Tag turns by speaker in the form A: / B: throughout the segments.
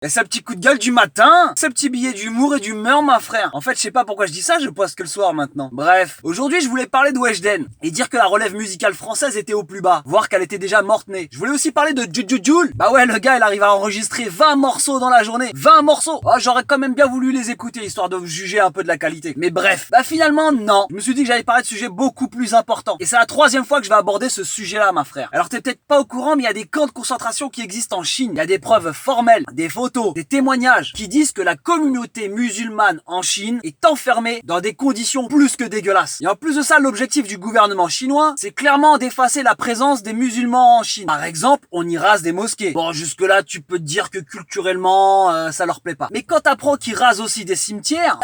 A: Et ce petit coup de gueule du matin, ce petit billet d'humour et d'humeur, ma frère. En fait, je sais pas pourquoi je dis ça, je poste que le soir maintenant. Bref, aujourd'hui, je voulais parler de Weshden et dire que la relève musicale française était au plus bas, voire qu'elle était déjà morte-née. Je voulais aussi parler de Jul. Bah ouais, le gars, il arrive à enregistrer 20 morceaux dans la journée. 20 morceaux. Oh, j'aurais quand même bien voulu les écouter, histoire de juger un peu de la qualité. Mais bref, bah finalement, non. Je me suis dit que j'allais parler de sujets beaucoup plus importants. Et c'est la 3e fois que je vais aborder ce sujet-là, ma frère. Alors t'es peut-être pas au courant, mais il y a des camps de concentration qui existent en Chine. Il y a des preuves formelles, des photos, des témoignages qui disent que la communauté musulmane en Chine est enfermée dans des conditions plus que dégueulasses. Et en plus de ça, l'objectif du gouvernement chinois, c'est clairement d'effacer la présence des musulmans en Chine. Par exemple, on y rase des mosquées. Bon, jusque là, tu peux te dire que culturellement, ça leur plaît pas. Mais quand t'apprends qu'ils rasent aussi des cimetières,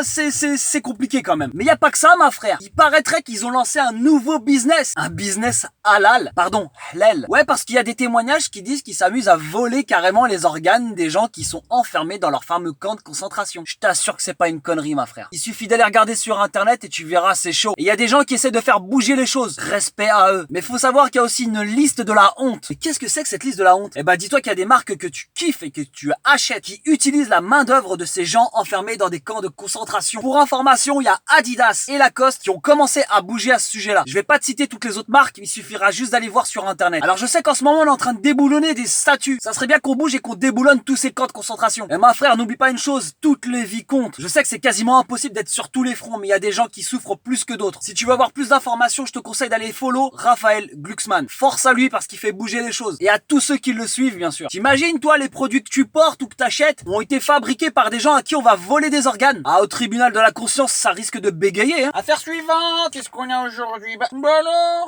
A: c'est compliqué quand même. Mais y a pas que ça, ma frère. Il paraîtrait qu'ils ont lancé un nouveau business. Un business halal. Pardon, halal. Ouais, parce qu'il y a des témoignages qui disent qu'ils s'amusent à voler carrément les organes des gens qui sont enfermés dans leur fameux camp de concentration. Je t'assure que c'est pas une connerie, ma frère. Il suffit d'aller regarder sur internet et tu verras, c'est chaud. Et il y a des gens qui essaient de faire bouger les choses. Respect à eux. Mais faut savoir qu'il y a aussi une liste de la honte. Mais qu'est-ce que c'est que cette liste de la honte? Eh bah, dis-toi qu'il y a des marques que tu kiffes et que tu achètes qui utilisent la main d'œuvre de ces gens enfermés dans des camps de concentration. Pour information, il y a Adidas et Lacoste qui ont commencé à bouger à ce sujet-là. Je vais pas te citer toutes les autres marques, il suffira juste d'aller voir sur internet. Alors je sais qu'en ce moment on est en train de déboulonner des statues. Ça serait bien qu'on bouge et qu'on déboulonne tous ces camps de concentration. Et ma frère, n'oublie pas une chose, toutes les vies comptent. Je sais que c'est quasiment impossible d'être sur tous les fronts, mais il y a des gens qui souffrent plus que d'autres. Si tu veux avoir plus d'informations, je te conseille d'aller follow Raphaël Glucksmann. Force à lui parce qu'il fait bouger les choses. Et à tous ceux qui le suivent, bien sûr. T'imagines, toi, les produits que tu portes ou que t'achètes ont été fabriqués par des gens à qui on va voler des organes. Ah, au tribunal de la conscience, ça risque de bégayer, hein. Affaire suivante, qu'est-ce qu'on a aujourd'hui? Bah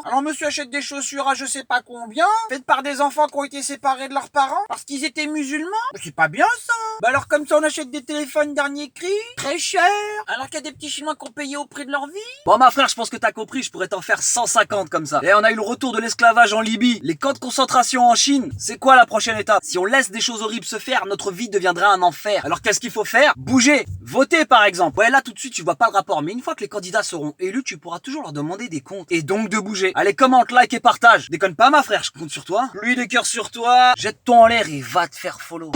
A: alors monsieur achète des chaussures à je sais pas combien, faites par des enfants qui ont été séparés de leurs parents parce qu'ils étaient musulmans. C'est pas bien ça. Bah alors comme ça on achète des téléphones dernier cri, très cher, alors qu'il y a des petits Chinois qui ont payé au prix de leur vie. Bon ma frère, je pense que t'as compris, je pourrais t'en faire 150 comme ça. Et on a eu le retour de l'esclavage en Libye, les camps de concentration en Chine. C'est quoi la prochaine étape? Si on laisse des choses horribles se faire, notre vie deviendra un enfer. Alors qu'est-ce qu'il faut faire? Bouger, voter par exemple. Ouais, là tout de suite tu vois pas le rapport, mais une fois que les candidats seront élus, tu pourras toujours leur demander des comptes. Et donc de bouger. Allez, commente, like et partage. Déconne pas ma frère, je compte sur toi. Lui des cœurs sur toi, jette-toi en l'air et va te faire follow.